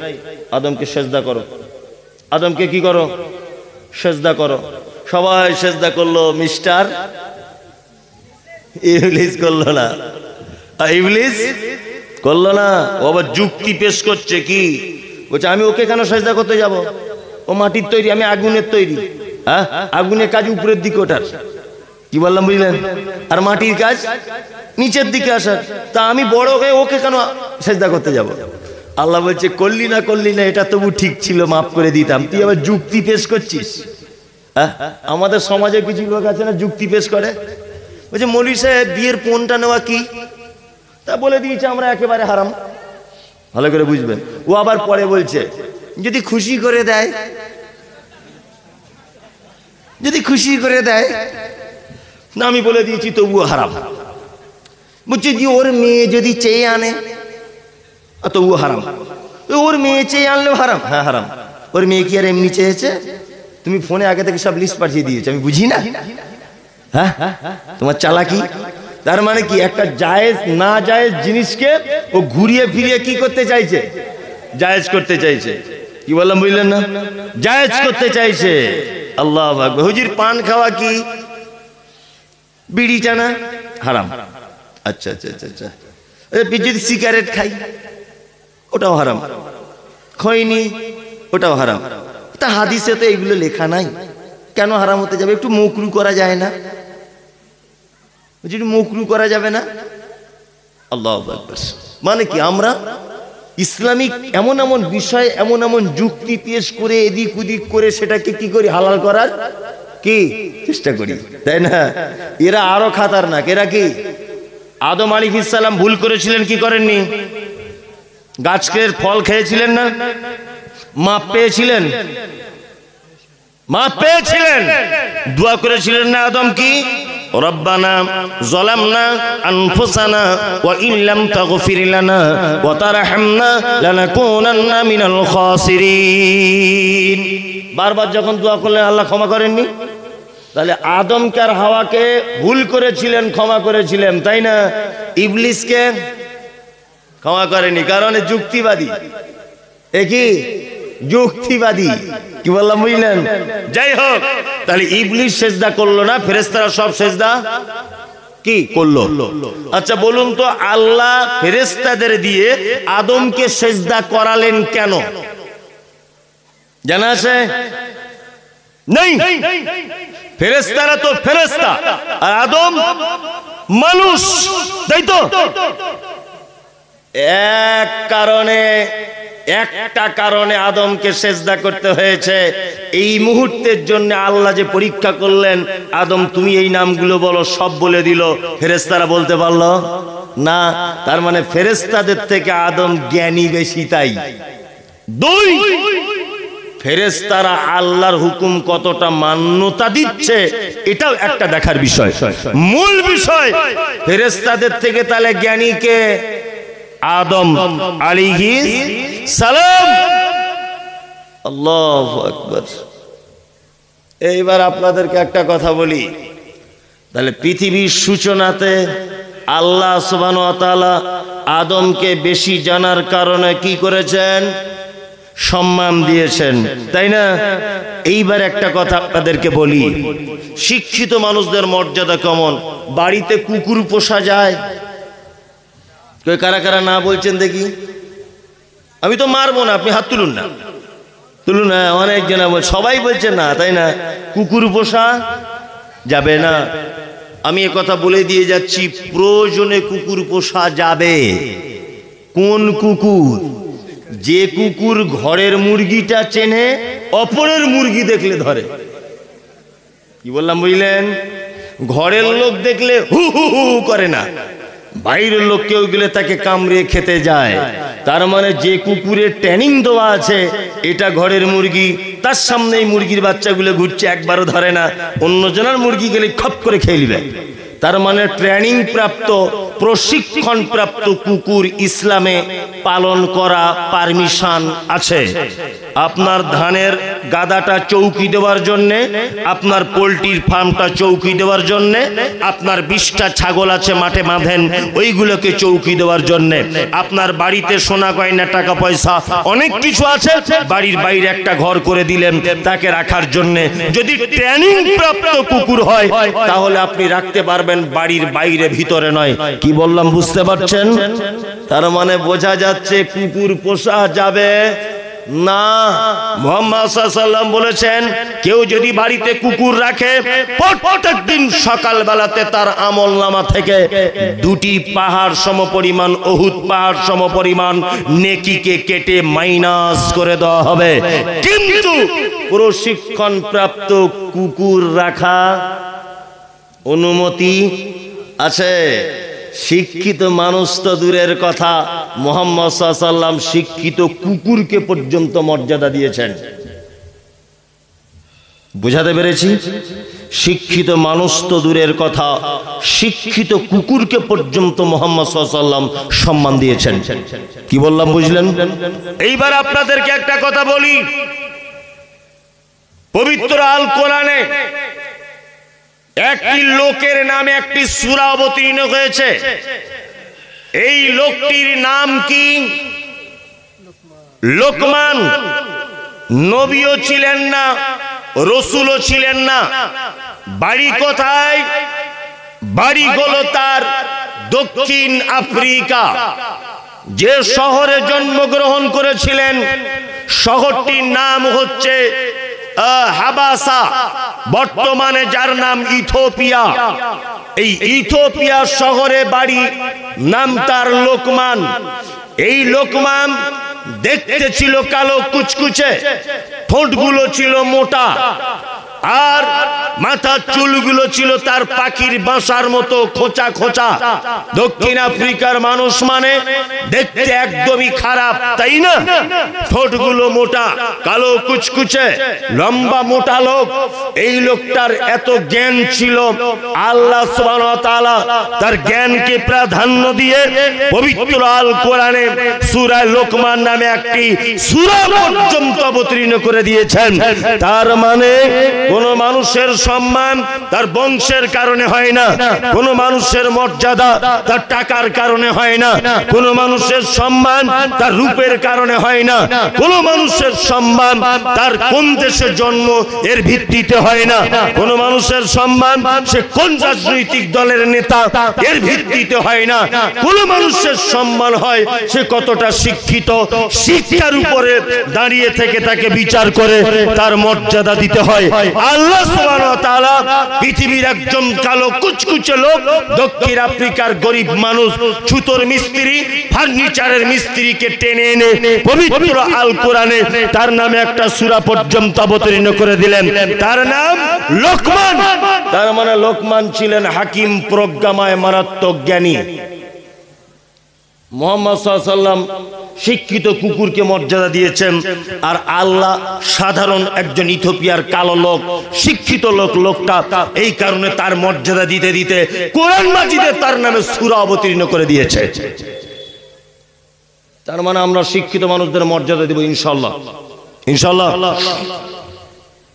আদমকে সেজদা করো। আদমকে কি করো? সেজদা করো। সবাই সেজদা করলো, মিস্টার ইবলিস করলো না। ইবলিস করলো না। ও আবার যুক্তি পেশ করছে, কি বলছে, আমি ওকে কেন সেজদা করতে যাব? ও মাটির তৈরি, আমি আগুনের তৈরি। হ্যাঁ, আগুনের কাজ উপরের দিকে ওঠার, কি বললাম বুঝলেন? আর মাটির কাজ নিচের দিকে আসার। তা আমি বড় হয়ে ওকে কেন সেজদা করতে যাব? আল্লাহ বলছে, করলি না এটা তবু ঠিক ছিল, মাফ করে দিতাম। তুই আবার যুক্তি পেশ করছিস। হ্যাঁ, আমাদের সমাজে কিছু লোক আছে না যুক্তি পেশ করে। বলছে, মৌলভী সাহেব বিয়ের পণটা নেওয়া কি? তা বলে দিয়েছে আমরা একেবারে হারাম। ভালো করে বুঝবেন। ও আবার পরে বলছে, যদি খুশি করে দেয়, যদি খুশি করে দেয় না, আমি বলে দিয়েছি তবুও হারাম। বুঝছি, যে ওর মেয়ে যদি চেয়ে আনে তবুও হারাম। ওর মেয়ে চেয়ে আনলেও হারাম। হ্যাঁ হারাম। ওর মেয়ে কি আর এমনি চেয়েছে? তুমি ফোনে আগে থেকে সব লিস্ট পাঠিয়ে দিয়েছো, আমি বুঝি না? হ্যাঁ, তোমার চালাকি। তার মানে কি, একটা জায়েজ না জায়েজ জিনিসকে ও ঘুরিয়ে ফিরিয়ে কি করতে চাইছে? জায়েজ করতে চাইছে। কি বললাম বুঝলেন না? জায়েজ করতে চাইছে। আল্লাহু আকবার। হুজুর পান খাওয়া কি? বিড়ি টানা হারাম। আচ্ছা আচ্ছা আচ্ছা আচ্ছা। যদি সিগারেট খাই ওটাও হারাম। খৈনি ওটাও হারাম। তা হাদিসে তো এগুলো লেখা নাই, কেন হারাম হতে যাবে? একটু মুকরু করা যায় না? যদি মুকরু করা যাবে না? আল্লাহু আকবার। মানে কি, আমরা ইসলামিক এমন এমন বিষয়, এমন এমন যুক্তি পেশ করে এদিক ওদিক করে সেটাকে কি করি? হালাল করার কি চেষ্টা করি, তাই না? এরা আরো খাতারনাক। এরা কি? আদম আলাইহিস সালাম ভুল করেছিলেন কি করেননি? গাছের ফল খেয়েছিলেন না? মাপ পেয়েছিলেন? মাপ পেয়েছিলেন। দোয়া করেছিলেন না আদম, কি? রব্বানা যালামনা আনফুসানা ওয়া ইল্লাম তাগফির লানা ওয়া তারহামনা লানাকুনান্না মিনাল খাসিরিন। বারবার যখন দোয়া করলেন আল্লাহ ক্ষমা করেননি। তাহলে আদমকে আর হাওয়াকে ভুল করেছিলেন, ক্ষমা করেছিলেন, তাই না? ইবলিসকে ক্ষমা করেনি, কারণ যুক্তিবাদী। একই যুক্তিবাদী। কি বললাম বুঝলেন? যাই হোক, তাহলে ইবলিস সেজদা করলো না, ফেরেশতারা সব সেজদা কি করলো? আচ্ছা বলুন তো, আল্লাহ ফেরেশতাদের দিয়ে আদমকে সেজদা করালেন কেন? জানা আছে? নেই। ফেরেশতারা তো ফেরেশতা, আর আদম মানুষ, তাই তো? একটা কারণে আদমকে সেজদা করতে হয়েছে। এই মুহূর্তের জন্য আল্লাহ যে পরীক্ষা করলেন, আদম তুমি এই নামগুলো বলো, সব বলে দিল। ফেরেশতারা বলতে পারলো না, তার মানে ফেরেশতাদের থেকে আদম জ্ঞানী বেশি। তাই দুই, ফেরেশতারা আল্লাহর হুকুম কতটা মান্যতা দিচ্ছে এটাও একটা দেখার বিষয়। মূল বিষয় ফেরেশতাদের থেকে তাহলে জ্ঞানী কে? আদম আলাইহিস সালাম। আল্লাহু আকবার। এইবার আপনাদেরকে একটা কথা বলি, তাহলে পৃথিবীর সূচনাতে আল্লাহ সুবহানাহু ওয়া তাআলা আদমকে বেশি জানার কারণে কি করেছেন? সম্মান দিয়েছেন, তাই না? এইবার একটা কথা আপনাদেরকে বলি, শিক্ষিত মানুষদের মর্যাদা কেমন? বাড়িতে কুকুর পোষা যায়? কই কারা কারা না বলছেন দেখি? আমি তো মারবো না, আপনি হাত তুলুন না, তুলুন না। অনেক জনা সবাই বলছে না, তাই না? কুকুর পোষা যাবে না। আমি এ কথা বলে দিয়ে যাচ্ছি, প্রয়োজনে কুকুর পোষা যাবে। কোন কুকুর? যে কুকুর ঘরের মুরগিটা চেনে, অপরের মুরগি দেখলে ধরে। কি বললাম বুঝলেন? ঘরের লোক দেখলে হু হু হু করে না, বাইরের লোক কেউ গেলে তাকে কামড়ে খেতে যায়। তার মানে যে কুকুরের ট্রেনিং দেওয়া আছে এটা ঘরের মুরগি, তার সামনে মুরগির বাচ্চাগুলো ঘুরছে, একবারও ধরে না। অন্যজনের মুরগি গেলে খপ করে খেয়ে নেবে। তার মানে ট্রেনিং প্রাপ্ত, প্রশিক্ষণ প্রাপ্ত কুকুর ইসলামে পালন করা পারমিশন আছে। আপনার ধানের গাদাটা চৌকি দেওয়ার জন্যে, আপনার পোল্ট্রির ফার্মটা চৌকি দেওয়ার জন্যে, আপনার 20টা ছাগল আছে মাঠে বাঁধেন, ওইগুলোকে চৌকি দেওয়ার জন্যে, আপনার বাড়িতে সোনা গয়না টাকা পয়সা অনেক কিছু আছে, বাড়ির বাইরে একটা ঘর করে দিলেন তাকে রাখার জন্যে। যদি ট্রেনিং প্রাপ্ত কুকুর হয় তাহলে আপনি রাখতে পারবেন, বাড়ির বাইরে, ভিতরে নয়। কি বললাম বুঝতে পারছেন? তার মানে বোঝা যাচ্ছে কুকুর পোষা যাবে না। মুহাম্মদ সাল্লাল্লাহু আলাইহি ওয়াসাল্লাম বলেছেন, কেউ যদি বাড়িতে কুকুর রাখে প্রত্যেক দিন সকাল বেলাতে তার আমলনামা থেকে 2টি পাহাড় সমপরিমাণ, উহুদ পাহাড় সমপরিমাণ নেকিকে কেটে মাইনাস করে দেওয়া হবে। কিন্তু প্রশিক্ষণ প্রাপ্ত কুকুর রাখা অনুমতি আছে। শিক্ষিত মানুষ তো দূরের কথা, মুহাম্মদ সাল্লাল্লাহু আলাইহি ওয়াসাল্লাম শিক্ষিত কুকুরকে পর্যন্ত মর্যাদা দিয়েছেন। বুঝাতে পেরেছি? শিক্ষিত মানুষ তো দূরের কথা, শিক্ষিত কুকুরকে পর্যন্ত মুহাম্মদ সাল্লাল্লাহু আলাইহি ওয়াসাল্লাম সম্মান দিয়েছেন। কি বললাম বুঝলেন? এইবার আপনাদেরকে একটা কথা বলি, পবিত্র আল কোরআনে একটি লোকের নামে একটি সূরা অবতীর্ণ হয়েছে। এই লোকটির নাম কি? লোকমান। নবীও ছিলেন না, রাসূলও ছিলেন না। বাড়ি কোথায়? বাড়ি হলো তার দক্ষিণ আফ্রিকা। যে শহরে জন্মগ্রহণ করেছিলেন শহরটির নাম হচ্ছে হাবাসা, বর্তমানে যার নাম ইথিওপিয়া। এই ইথিওপিয়া শহরে বাড়ি, নাম তার লোকমান। এই লোকমান দেখতে ছিল কালো কুচকুচে, ঠোঁটগুলো ছিল মোটা, আর মাথার চুলগুলো ছিল তার পাখির বাসার মতো খোঁচা খোঁচা। দক্ষিণ আফ্রিকার মানুষ মানে দেখতে একদমই খারাপ, তাই না? ঠোঁটগুলো মোটা, কালো কুচকুচে, লম্বা মোটা লোক। এই লোকটার এত জ্ঞান ছিল, আল্লাহ সুবহানাহু ওয়া তাআলা তার জ্ঞানকে প্রাধান্য দিয়ে পবিত্র আল কোরআনে সূরা লোকমান নামে একটি সূরা পর্যন্ত অবতীর্ণ করে দিয়েছেন। তার মানে কোন মানুষের সম্মান তার বংশের কারণে হয় না, কোন মানুষের মর্যাদা তার টাকার কারণে হয় না, কোন মানুষের সম্মান তার রূপের কারণে হয় না, কোন মানুষের সম্মান তার কোন দেশে জন্ম এর ভিত্তিতে হয় না, কোন মানুষের সম্মান সে কোন রাজনৈতিক দলের নেতা এর ভিত্তিতে হয় না, কোন মানুষের সম্মান হয় সে কতটা শিক্ষিত, শিক্ষার উপরে দাঁড়িয়ে থেকে তাকে বিচার করে তার মর্যাদা দিতে হয়। আল্লাহ সুবহানাহু ওয়া তাআলা পৃথিবীর একজন কালো কুচকুচে লোক, দক্ষিণ আফ্রিকার গরিব মানুষ, ছুতোর মিস্ত্রি, ফার্নিচারের মিস্ত্রিকে টেনে এনে পবিত্র আল কোরআনে তার নামে একটা সূরা পর্যন্ত অবতীর্ণ করে দিলেন। তার নাম লোকমান। তার মানে লোকমান ছিলেন হাকিম, প্রজ্ঞাময়, মারাত্মক জ্ঞানী। মুহাম্মদ সাল্লাল্লাহু আলাইহি ওয়াসাল্লাম শিক্ষিত কুকুরকে মর্যাদা দিয়েছেন, আর আল্লাহ সাধারণ একজন ইথিওপিয়ার কালো লোক, শিক্ষিত লোকটা এই কারণে তার মর্যাদা দিতে দিতে কোরআন মাজিদে তার নামে সূরা অবতীর্ণ করে দিয়েছে। তার মানে আমরা শিক্ষিত মানুষদের মর্যাদা দেব ইনশাআল্লাহ, ইনশাআল্লাহ।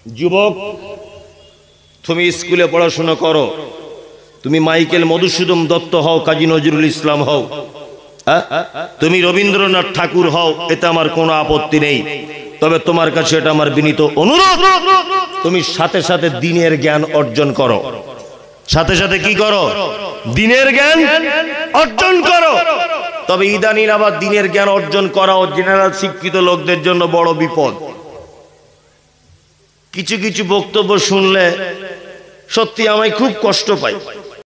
যুবক, তুমি স্কুলে পড়াশোনা করো, তুমি মাইকেল মধুসূদন দত্ত হও, কাজী নজরুল ইসলাম হও, তুমি রবীন্দ্রনাথ ঠাকুর হও, এতে আমার কোনো আপত্তি নেই। তবে তোমার কাছে এটা আমার বিনীত অনুরোধ, তুমি সাথে সাথে দ্বীনের জ্ঞান অর্জন করো। সাথে সাথে কি করো? দ্বীনের জ্ঞান অর্জন করো। তবে ইদানিং আবার দ্বীনের জ্ঞান অর্জন করাও জেনারেল শিক্ষিত লোকদের জন্য বড় বিপদ। কিছু কিছু বক্তব্য শুনলে সত্যি আমি খুব কষ্ট পাই।